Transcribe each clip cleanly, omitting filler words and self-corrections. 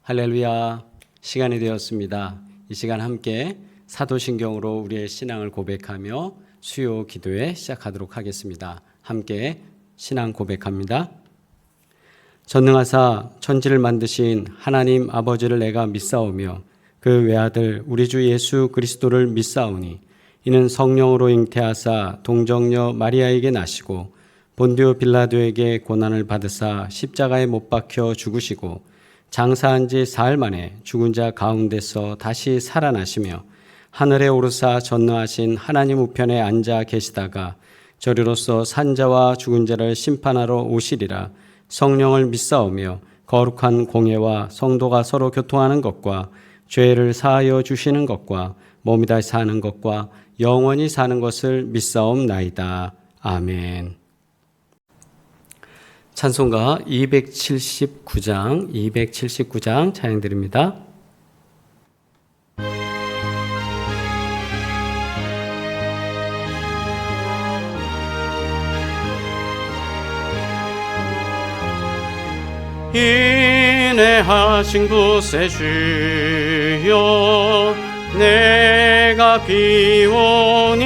할렐루야, 시간이 되었습니다. 이 시간 함께 사도신경으로 우리의 신앙을 고백하며 수요 기도에 시작하도록 하겠습니다. 함께 신앙 고백합니다. 전능하사 천지를 만드신 하나님 아버지를 내가 믿사오며 그 외아들 우리 주 예수 그리스도를 믿사오니 이는 성령으로 잉태하사 동정녀 마리아에게 나시고 본디오 빌라도에게 고난을 받으사 십자가에 못 박혀 죽으시고 장사한 지 사흘 만에 죽은 자 가운데서 다시 살아나시며 하늘에 오르사 전능하신 하나님 우편에 앉아 계시다가 저리로서 산자와 죽은 자를 심판하러 오시리라. 성령을 믿사오며 거룩한 공예와 성도가 서로 교통하는 것과 죄를 사하여 주시는 것과 몸이 다시 사는 것과 영원히 사는 것을 믿사옵나이다. 아멘. 찬송가 279장 찬양드립니다. 인내하신 구세 주여 내가 비오니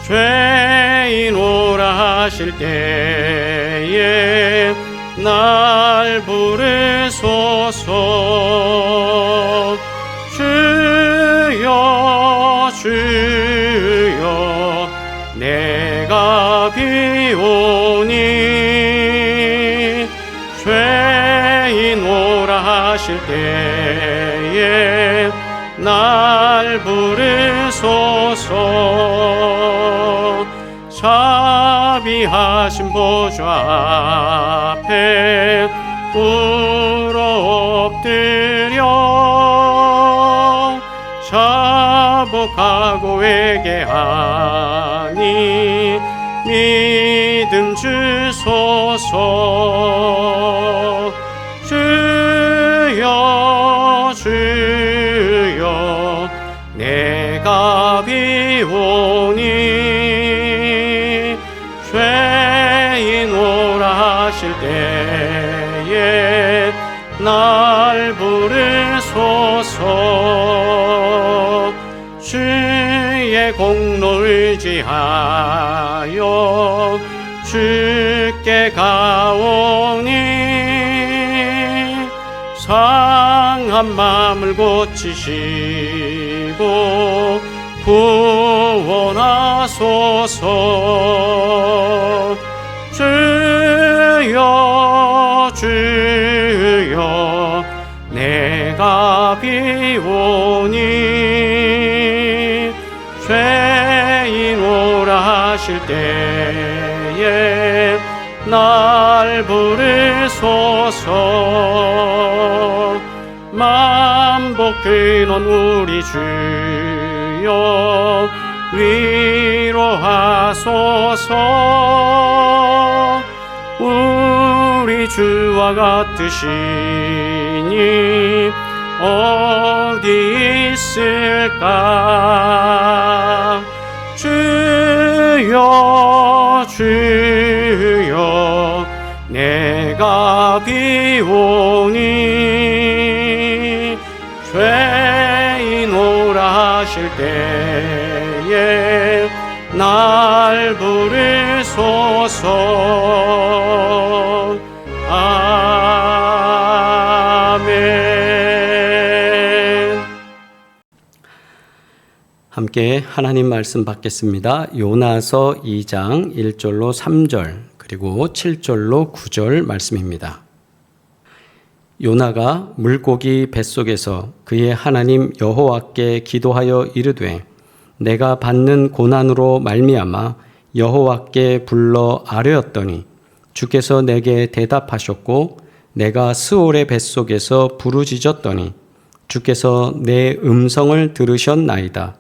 죄인 오라 하실 때에 날 부르소서. 주여 주여 내가 비오니 죄인 오라 하실 때에 날 부르소서. 자비하신 보좌 앞에 울어 엎드려 자복하고 회개하니 믿음 주소서. 주여 주여 내가 비오니 죄인 오라 하실 때에 날 부르소서. 주의 공로 의지하여 주께 가오니 상한 마음을 고치시고 구원하소서. 주여 주여 내가 비오니 죄인 오라 하실 때에 날 부르소서. 만복 근원 우리 주여 위로하소서. 우리 주와 같으시니 어디 있을까. 주여 주여 내가 비오니 죄인 오라 하실 때에 날 부르소서. 아멘. 함께 하나님 말씀 받겠습니다. 요나서 2장 1절로 3절 그리고 7절로 9절 말씀입니다. 요나가 물고기 뱃속에서 그의 하나님 여호와께 기도하여 이르되 내가 받는 고난으로 말미암아 여호와께 불러 아뢰었더니 주께서 내게 대답하셨고 내가 스올의 뱃속에서 부르짖었더니 주께서 내 음성을 들으셨나이다.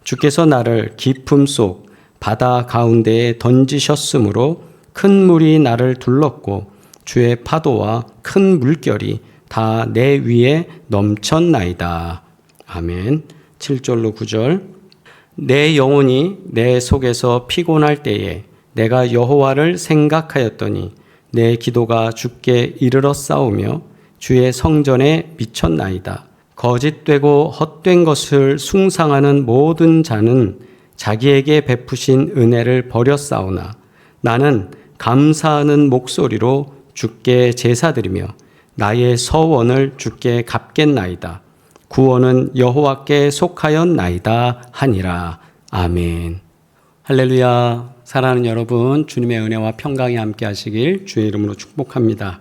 주께서 나를 깊음 속 바다 가운데에 던지셨으므로 큰 물이 나를 둘렀고 주의 파도와 큰 물결이 다 내 위에 넘쳤나이다. 아멘. 7절로 9절. 내 영혼이 내 속에서 피곤할 때에 내가 여호와를 생각하였더니 내 기도가 주께 이르렀사오며 주의 성전에 미쳤나이다. 거짓되고 헛된 것을 숭상하는 모든 자는 자기에게 베푸신 은혜를 버렸사오나 나는 감사하는 목소리로 주께 제사드리며 나의 서원을 주께 갚겠나이다. 구원은 여호와께 속하였나이다 하니라. 아멘. 할렐루야. 사랑하는 여러분, 주님의 은혜와 평강이 함께 하시길 주의 이름으로 축복합니다.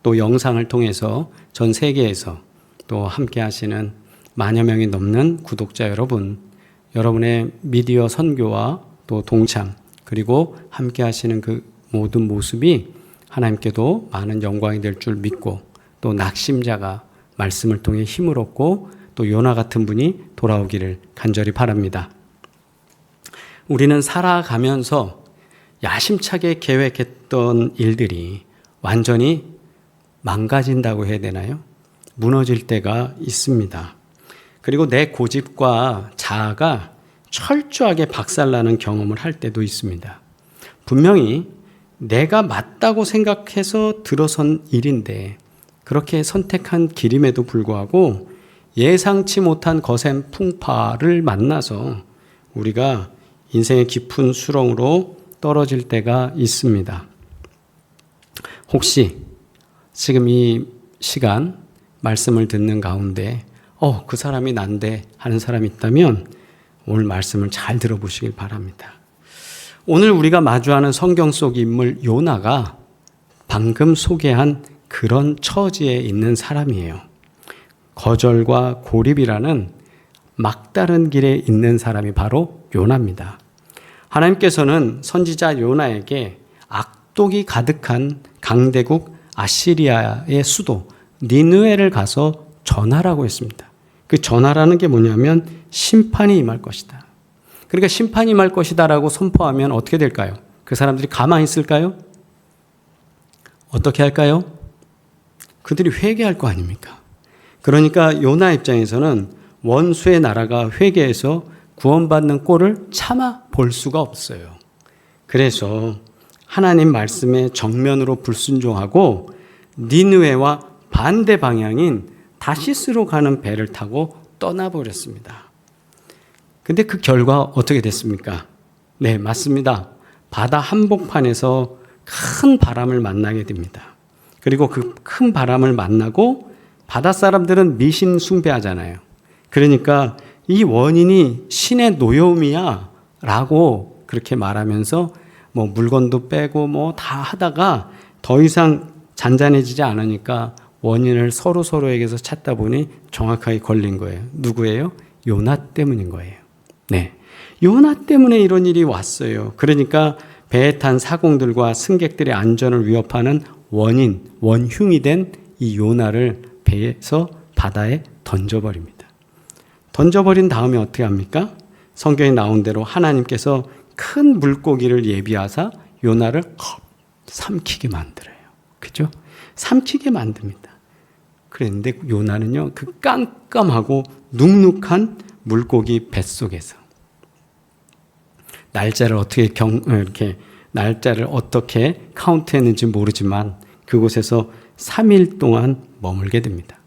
또 영상을 통해서 전 세계에서 또 함께 하시는 만여 명이 넘는 구독자 여러분, 여러분의 미디어 선교와 또 동참, 그리고 함께 하시는 그 모든 모습이 하나님께도 많은 영광이 될 줄 믿고, 또 낙심자가 말씀을 통해 힘을 얻고 또 요나 같은 분이 돌아오기를 간절히 바랍니다. 우리는 살아가면서 야심차게 계획했던 일들이 완전히 망가진다고 해야 되나요? 무너질 때가 있습니다. 그리고 내 고집과 자아가 철저하게 박살나는 경험을 할 때도 있습니다. 분명히 내가 맞다고 생각해서 들어선 일인데 그렇게 선택한 길임에도 불구하고 예상치 못한 거센 풍파를 만나서 우리가 인생의 깊은 수렁으로 떨어질 때가 있습니다. 혹시 지금 이 시간 말씀을 듣는 가운데 그 사람이 난데 하는 사람이 있다면 오늘 말씀을 잘 들어보시길 바랍니다. 오늘 우리가 마주하는 성경 속 인물 요나가 방금 소개한 그런 처지에 있는 사람이에요. 거절과 고립이라는 막다른 길에 있는 사람이 바로 요나입니다. 하나님께서는 선지자 요나에게 악독이 가득한 강대국 아시리아의 수도 니느웨를 가서 전하라고 했습니다. 그 전하라는 게 뭐냐면 심판이 임할 것이다. 그러니까 심판이 임할 것이다라고 선포하면 어떻게 될까요? 그 사람들이 가만히 있을까요? 어떻게 할까요? 그들이 회개할 거 아닙니까? 그러니까 요나 입장에서는 원수의 나라가 회개해서 구원받는 꼴을 참아 볼 수가 없어요. 그래서 하나님 말씀에 정면으로 불순종하고 니느웨와 반대 방향인 다시스로 가는 배를 타고 떠나버렸습니다. 근데 그 결과 어떻게 됐습니까? 네, 맞습니다. 바다 한복판에서 큰 바람을 만나게 됩니다. 그리고 그 큰 바람을 만나고 바다 사람들은 미신 숭배하잖아요. 그러니까 이 원인이 신의 노여움이야 라고 그렇게 말하면서 뭐 물건도 빼고 뭐 다 하다가 더 이상 잔잔해지지 않으니까 원인을 서로에게서 찾다 보니 정확하게 걸린 거예요. 누구예요? 요나 때문인 거예요. 네, 요나 때문에 이런 일이 왔어요. 그러니까 배에 탄 사공들과 승객들의 안전을 위협하는 원흉이 된 이 요나를 배에서 바다에 던져버립니다. 던져버린 다음에 어떻게 합니까? 성경에 나온 대로 하나님께서 큰 물고기를 예비하사 요나를 삼키게 만들어요. 그죠? 삼키게 만듭니다. 그런데 요나는요, 그 깜깜하고 눅눅한 물고기 뱃속에서 날짜를 어떻게 카운트했는지 모르지만 그곳에서 3일 동안 머물게 됩니다.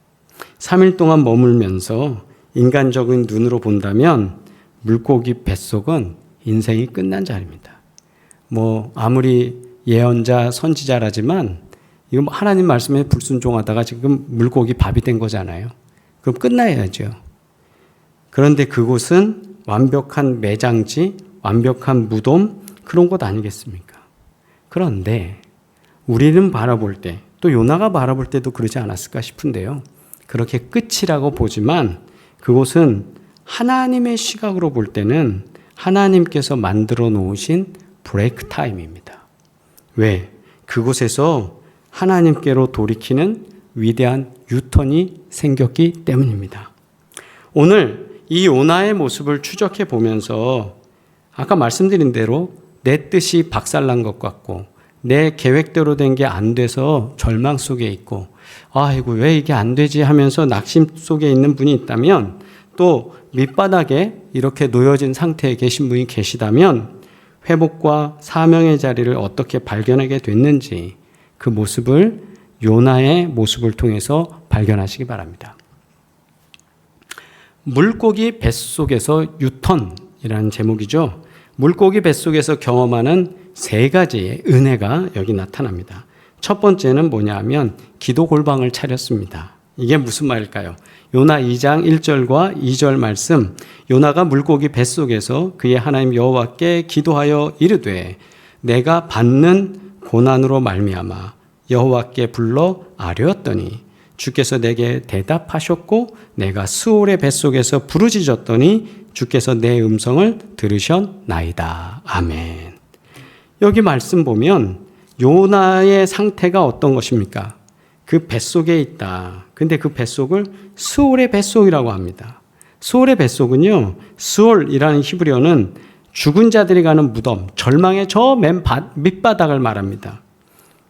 3일 동안 머물면서 인간적인 눈으로 본다면 물고기 뱃속은 인생이 끝난 자리입니다. 뭐 아무리 예언자, 선지자라지만 이거 하나님 말씀에 불순종하다가 지금 물고기 밥이 된 거잖아요. 그럼 끝나야죠. 그런데 그곳은 완벽한 매장지, 완벽한 무덤, 그런 곳 아니겠습니까? 그런데 우리는 바라볼 때, 또 요나가 바라볼 때도 그러지 않았을까 싶은데요. 그렇게 끝이라고 보지만 그곳은 하나님의 시각으로 볼 때는 하나님께서 만들어 놓으신 브레이크 타임입니다. 왜? 그곳에서 하나님께로 돌이키는 위대한 유턴이 생겼기 때문입니다. 오늘 이 요나의 모습을 추적해 보면서 아까 말씀드린 대로 내 뜻이 박살난 것 같고 내 계획대로 된 게 안 돼서 절망 속에 있고 아이고 왜 이게 안 되지 하면서 낙심 속에 있는 분이 있다면, 또 밑바닥에 이렇게 놓여진 상태에 계신 분이 계시다면 회복과 사명의 자리를 어떻게 발견하게 됐는지 그 모습을 요나의 모습을 통해서 발견하시기 바랍니다. 물고기 뱃속에서 유턴이라는 제목이죠. 물고기 뱃속에서 경험하는 세 가지의 은혜가 여기 나타납니다. 첫 번째는 뭐냐면 기도 골방을 차렸습니다. 이게 무슨 말일까요? 요나 2장 1절과 2절 말씀, 요나가 물고기 뱃속에서 그의 하나님 여호와께 기도하여 이르되 내가 받는 고난으로 말미암아 여호와께 불러 아뢰었더니 주께서 내게 대답하셨고 내가 스올의 뱃속에서 부르짖었더니 주께서 내 음성을 들으셨나이다. 아멘. 여기 말씀 보면 요나의 상태가 어떤 것입니까? 그 뱃속에 있다. 근데 그 뱃속을 스올의 뱃속이라고 합니다. 스올의 뱃속은요, 스올이라는 히브리어는 죽은 자들이 가는 무덤, 절망의 저 맨 밑바닥을 말합니다.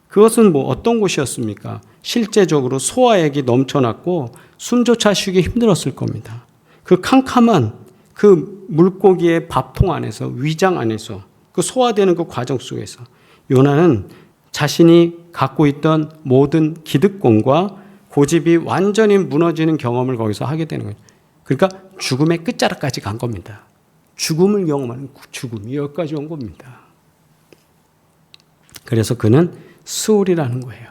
그것은 뭐 어떤 곳이었습니까? 실제적으로 소화액이 넘쳐났고 숨조차 쉬기 힘들었을 겁니다. 그 캄캄한 그 물고기의 밥통 안에서, 위장 안에서, 그 소화되는 그 과정 속에서 요나는 자신이 갖고 있던 모든 기득권과 고집이 완전히 무너지는 경험을 거기서 하게 되는 거예요. 그러니까 죽음의 끝자락까지 간 겁니다. 죽음을 경험하는 죽음이 여기까지 온 겁니다. 그래서 그는 스올이라는 거예요.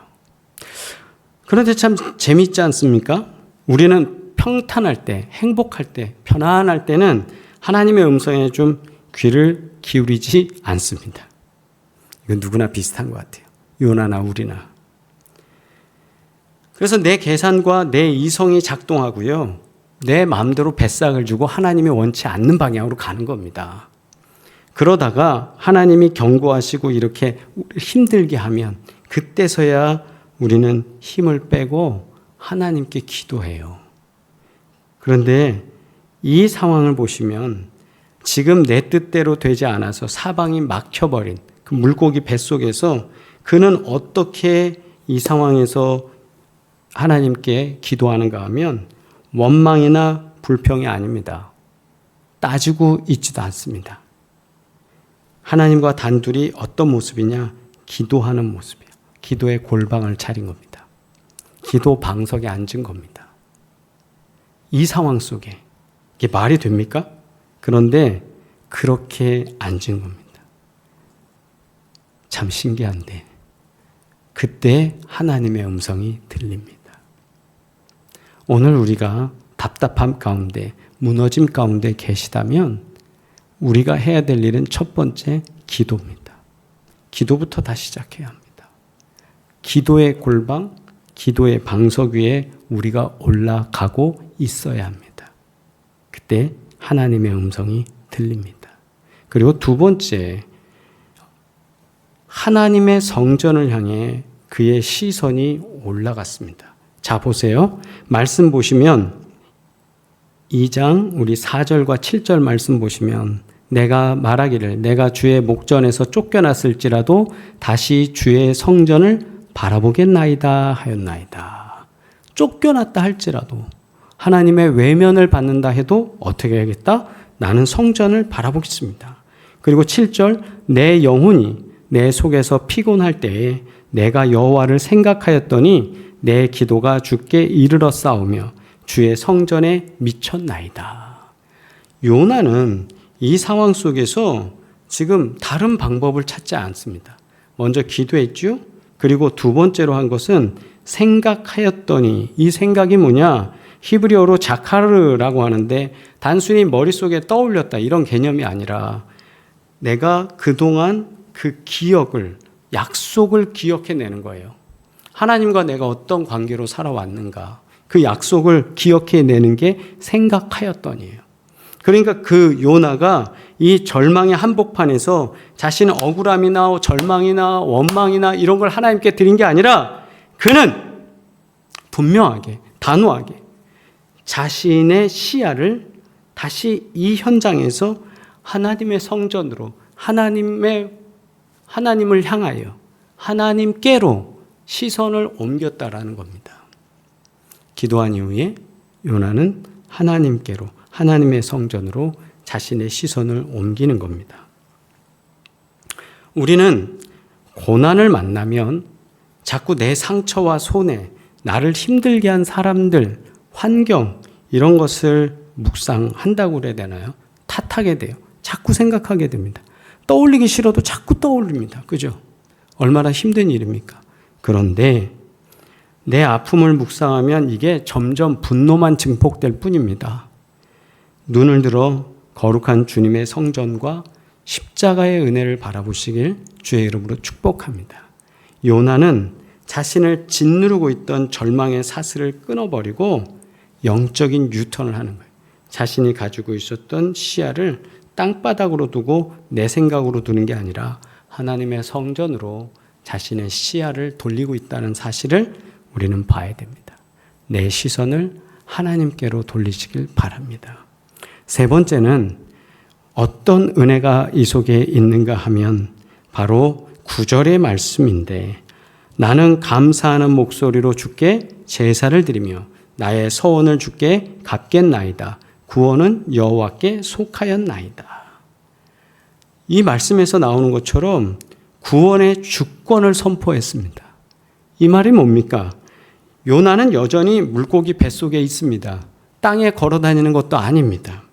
그런데 참 재미있지 않습니까? 우리는 평탄할 때, 행복할 때, 편안할 때는 하나님의 음성에 좀 귀를 기울이지 않습니다. 이건 누구나 비슷한 것 같아요. 요나나 우리나. 그래서 내 계산과 내 이성이 작동하고요. 내 마음대로 뱃삭을 주고 하나님이 원치 않는 방향으로 가는 겁니다. 그러다가 하나님이 경고하시고 이렇게 힘들게 하면 그때서야 우리는 힘을 빼고 하나님께 기도해요. 그런데 이 상황을 보시면 지금 내 뜻대로 되지 않아서 사방이 막혀버린 그 물고기 뱃속에서 그는 어떻게 이 상황에서 하나님께 기도하는가 하면 원망이나 불평이 아닙니다. 따지고 있지도 않습니다. 하나님과 단둘이 어떤 모습이냐? 기도하는 모습이에요. 기도의 골방을 차린 겁니다. 기도 방석에 앉은 겁니다. 이 상황 속에 이게 말이 됩니까? 그런데 그렇게 앉은 겁니다. 참 신기한데 그때 하나님의 음성이 들립니다. 오늘 우리가 답답함 가운데 무너짐 가운데 계시다면 우리가 해야 될 일은 첫 번째 기도입니다. 기도부터 다시 시작해야 합니다. 기도의 골방, 기도의 방석 위에 우리가 올라가고 있어야 합니다. 그때 하나님의 음성이 들립니다. 그리고 두 번째, 하나님의 성전을 향해 그의 시선이 올라갔습니다. 자, 보세요. 말씀 보시면 2장 우리 4절과 7절 말씀 보시면 내가 말하기를 내가 주의 목전에서 쫓겨났을지라도 다시 주의 성전을 바라보겠나이다 하였나이다. 쫓겨났다 할지라도 하나님의 외면을 받는다 해도 어떻게 해야겠다? 나는 성전을 바라보겠습니다. 그리고 7절 내 영혼이 내 속에서 피곤할 때에 내가 여호와를 생각하였더니 내 기도가 주께 이르러 싸우며 주의 성전에 미쳤나이다. 요나는 이 상황 속에서 지금 다른 방법을 찾지 않습니다. 먼저 기도했죠. 그리고 두 번째로 한 것은 생각하였더니, 이 생각이 뭐냐? 히브리어로 자카르라고 하는데 단순히 머릿속에 떠올렸다 이런 개념이 아니라 내가 그동안 그 기억을, 약속을 기억해내는 거예요. 하나님과 내가 어떤 관계로 살아왔는가, 그 약속을 기억해내는 게 생각하였더니예요. 그러니까 그 요나가 이 절망의 한복판에서 자신의 억울함이나 절망이나 원망이나 이런 걸 하나님께 드린 게 아니라 그는 분명하게, 단호하게 자신의 시야를 다시 이 현장에서 하나님의 성전으로, 하나님을 향하여 하나님께로 시선을 옮겼다라는 겁니다. 기도한 이후에 요나는 하나님께로, 하나님의 성전으로 자신의 시선을 옮기는 겁니다. 우리는 고난을 만나면 자꾸 내 상처와 손해, 나를 힘들게 한 사람들, 환경 이런 것을 묵상한다고 그래야 되나요? 탓하게 돼요. 자꾸 생각하게 됩니다. 떠올리기 싫어도 자꾸 떠올립니다. 그죠? 얼마나 힘든 일입니까? 그런데 내 아픔을 묵상하면 이게 점점 분노만 증폭될 뿐입니다. 눈을 들어 거룩한 주님의 성전과 십자가의 은혜를 바라보시길 주의 이름으로 축복합니다. 요나는 자신을 짓누르고 있던 절망의 사슬을 끊어버리고 영적인 유턴을 하는 거예요. 자신이 가지고 있었던 시야를 땅바닥으로 두고 내 생각으로 두는 게 아니라 하나님의 성전으로 자신의 시야를 돌리고 있다는 사실을 우리는 봐야 됩니다. 내 시선을 하나님께로 돌리시길 바랍니다. 세 번째는 어떤 은혜가 이 속에 있는가 하면 바로 9절의 말씀인데 나는 감사하는 목소리로 주께 제사를 드리며 나의 서원을 주께 갚겠나이다. 구원은 여호와께 속하였나이다. 이 말씀에서 나오는 것처럼 구원의 주권을 선포했습니다. 이 말이 뭡니까? 요나는 여전히 물고기 뱃속에 있습니다. 땅에 걸어 다니는 것도 아닙니다.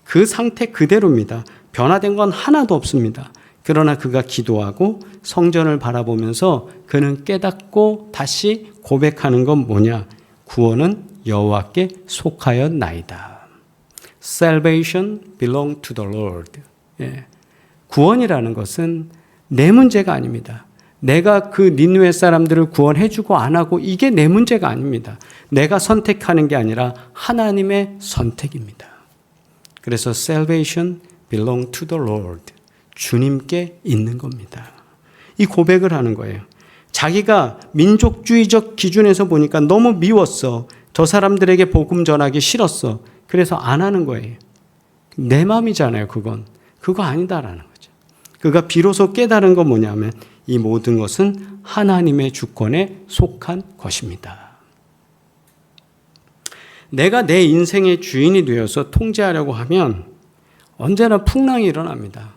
그 상태 그대로입니다. 변화된 건 하나도 없습니다. 그러나 그가 기도하고 성전을 바라보면서 그는 깨닫고 다시 고백하는 건 뭐냐? 구원은 여호와께 속하였나이다. Salvation belong to the Lord. 예. 구원이라는 것은 내 문제가 아닙니다. 내가 그 니느웨 사람들을 구원해주고 안 하고 이게 내 문제가 아닙니다. 내가 선택하는 게 아니라 하나님의 선택입니다. 그래서 salvation belong to the Lord. 주님께 있는 겁니다. 이 고백을 하는 거예요. 자기가 민족주의적 기준에서 보니까 너무 미웠어. 저 사람들에게 복음 전하기 싫었어. 그래서 안 하는 거예요. 내 마음이잖아요, 그건. 그거 아니다라는 거죠. 그가 비로소 깨달은 건 뭐냐면 이 모든 것은 하나님의 주권에 속한 것입니다. 내가 내 인생의 주인이 되어서 통제하려고 하면 언제나 풍랑이 일어납니다.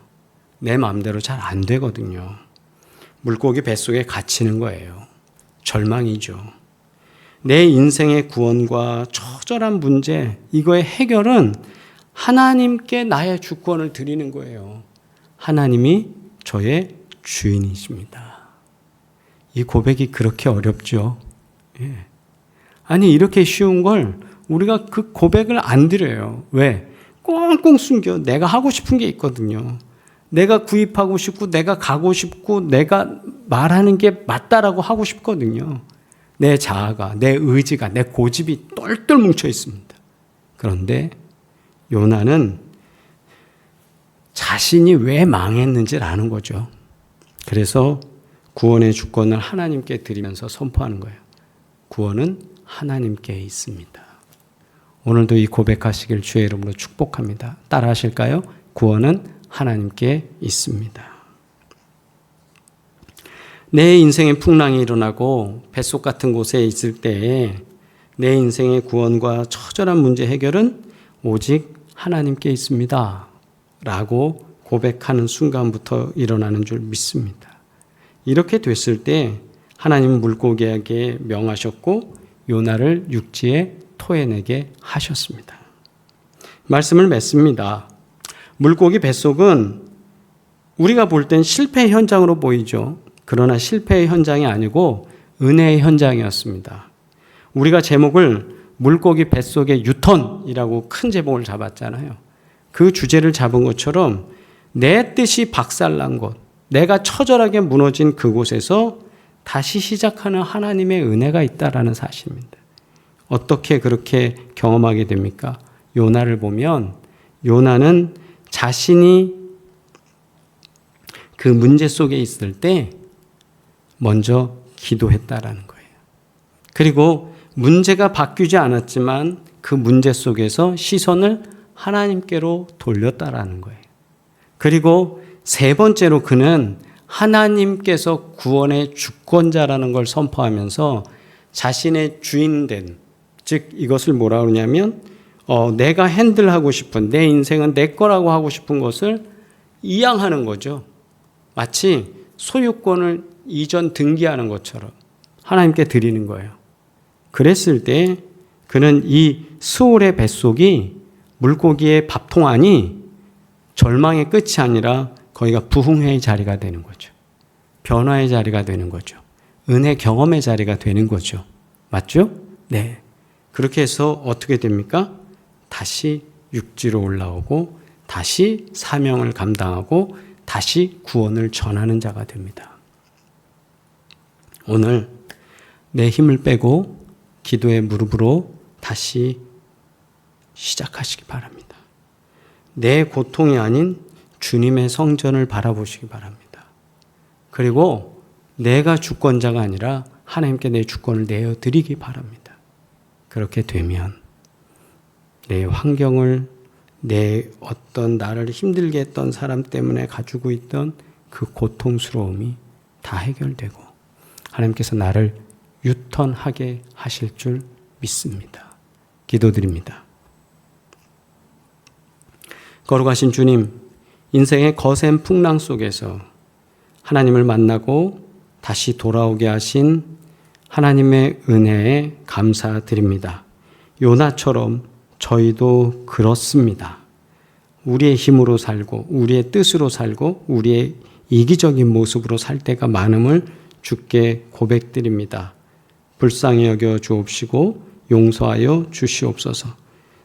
내 마음대로 잘 안 되거든요. 물고기 뱃속에 갇히는 거예요. 절망이죠. 내 인생의 구원과 처절한 문제, 이거의 해결은 하나님께 나의 주권을 드리는 거예요. 하나님이 저의 주인이십니다. 이 고백이 그렇게 어렵죠. 예. 아니 이렇게 쉬운 걸 우리가 그 고백을 안 드려요. 왜? 꽁꽁 숨겨. 내가 하고 싶은 게 있거든요. 내가 구입하고 싶고 내가 가고 싶고 내가 말하는 게 맞다라고 하고 싶거든요. 내 자아가, 내 의지가, 내 고집이 똘똘 뭉쳐 있습니다. 그런데 요나는 자신이 왜 망했는지를 아는 거죠. 그래서 구원의 주권을 하나님께 드리면서 선포하는 거예요. 구원은 하나님께 있습니다. 오늘도 이 고백하시길 주의 이름으로 축복합니다. 따라 하실까요? 구원은 하나님께 있습니다. 내 인생에 풍랑이 일어나고 뱃속 같은 곳에 있을 때에 내 인생의 구원과 처절한 문제 해결은 오직 하나님께 있습니다. 라고 고백하는 순간부터 일어나는 줄 믿습니다. 이렇게 됐을 때 하나님은 물고기에게 명하셨고 요나를 육지에 토해내게 하셨습니다. 말씀을 맺습니다. 물고기 뱃속은 우리가 볼 땐 실패 현장으로 보이죠. 그러나 실패의 현장이 아니고 은혜의 현장이었습니다. 우리가 제목을 물고기 뱃속의 유턴이라고 큰 제목을 잡았잖아요. 그 주제를 잡은 것처럼 내 뜻이 박살난 곳, 내가 처절하게 무너진 그곳에서 다시 시작하는 하나님의 은혜가 있다라는 사실입니다. 어떻게 그렇게 경험하게 됩니까? 요나를 보면 요나는 자신이 그 문제 속에 있을 때 먼저 기도했다라는 거예요. 그리고 문제가 바뀌지 않았지만 그 문제 속에서 시선을 하나님께로 돌렸다라는 거예요. 그리고 세 번째로 그는 하나님께서 구원의 주권자라는 걸 선포하면서 자신의 주인된, 즉 이것을 뭐라 그러냐면 내가 핸들하고 싶은, 내 인생은 내 거라고 하고 싶은 것을 이양하는 거죠. 마치 소유권을 이전 등기하는 것처럼 하나님께 드리는 거예요. 그랬을 때 그는 이 스올의 뱃속이 물고기의 밥통 안이 절망의 끝이 아니라 거기가 부흥회의 자리가 되는 거죠. 변화의 자리가 되는 거죠. 은혜 경험의 자리가 되는 거죠. 맞죠? 네. 그렇게 해서 어떻게 됩니까? 다시 육지로 올라오고 다시 사명을 감당하고 다시 구원을 전하는 자가 됩니다. 오늘 내 힘을 빼고 기도의 무릎으로 다시 시작하시기 바랍니다. 내 고통이 아닌 주님의 성전을 바라보시기 바랍니다. 그리고 내가 주권자가 아니라 하나님께 내 주권을 내어드리기 바랍니다. 그렇게 되면 내 환경을 내 어떤 나를 힘들게 했던 사람 때문에 가지고 있던 그 고통스러움이 다 해결되고 하나님께서 나를 유턴하게 하실 줄 믿습니다. 기도드립니다. 거룩하신 주님, 인생의 거센 풍랑 속에서 하나님을 만나고 다시 돌아오게 하신 하나님의 은혜에 감사드립니다. 요나처럼 저희도 그렇습니다. 우리의 힘으로 살고 우리의 뜻으로 살고 우리의 이기적인 모습으로 살 때가 많음을 주께 고백드립니다. 불쌍히 여겨 주옵시고 용서하여 주시옵소서.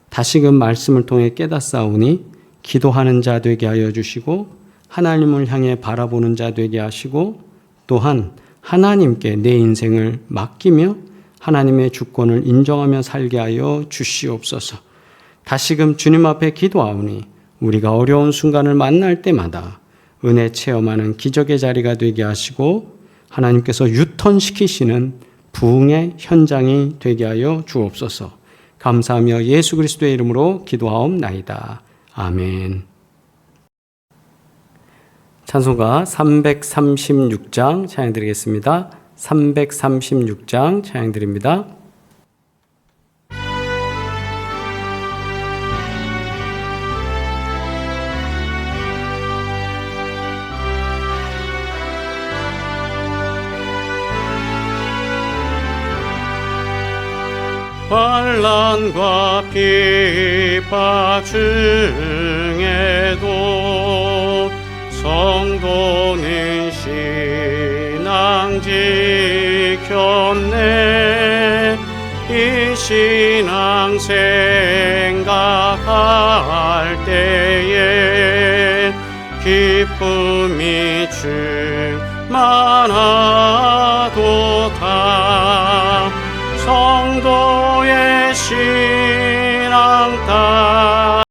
다시금 말씀을 통해 깨닫사오니 기도하는 자 되게 하여 주시고 하나님을 향해 바라보는 자 되게 하시고 또한 하나님께 내 인생을 맡기며 하나님의 주권을 인정하며 살게 하여 주시옵소서. 다시금 주님 앞에 기도하오니 우리가 어려운 순간을 만날 때마다 은혜 체험하는 기적의 자리가 되게 하시고 하나님께서 유턴시키시는 부흥의 현장이 되게 하여 주옵소서. 감사하며 예수 그리스도의 이름으로 기도하옵나이다. 아멘. 찬송가 336장 찬양드리겠습니다. 336장 찬양드립니다. 환난과 핍박 중에도 성도는 신앙 지켰네. 이 신앙 생각할 때에 기쁨이 충만하도다. 성도의 신앙 따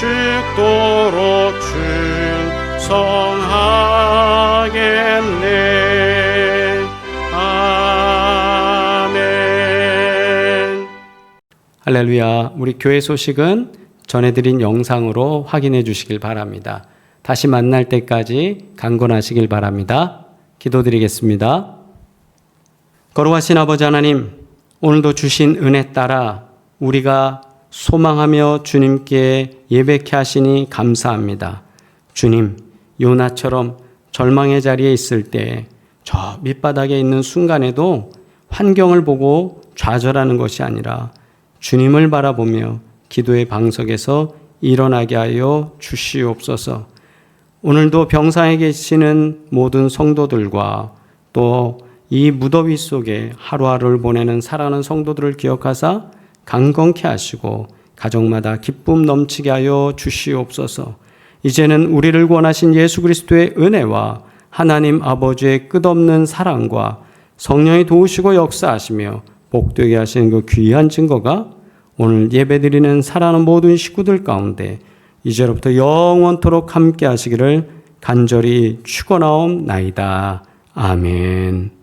죽도록 충성하겠네. 아멘. 할렐루야. 우리 교회 소식은 전해드린 영상으로 확인해 주시길 바랍니다. 다시 만날 때까지 강건하시길 바랍니다. 기도드리겠습니다. 거룩하신 아버지 하나님, 오늘도 주신 은혜 따라 우리가 소망하며 주님께 예배케 하시니 감사합니다. 주님, 요나처럼 절망의 자리에 있을 때 저 밑바닥에 있는 순간에도 환경을 보고 좌절하는 것이 아니라 주님을 바라보며 기도의 방석에서 일어나게 하여 주시옵소서. 오늘도 병상에 계시는 모든 성도들과 또 이 무더위 속에 하루하루를 보내는 사랑하는 성도들을 기억하사 강건케 하시고 가정마다 기쁨 넘치게 하여 주시옵소서. 이제는 우리를 구원하신 예수 그리스도의 은혜와 하나님 아버지의 끝없는 사랑과 성령이 도우시고 역사하시며 복되게 하시는 그 귀한 증거가 오늘 예배드리는 사랑하는 모든 식구들 가운데 이제로부터 영원토록 함께 하시기를 간절히 축원하옵나이다. 아멘.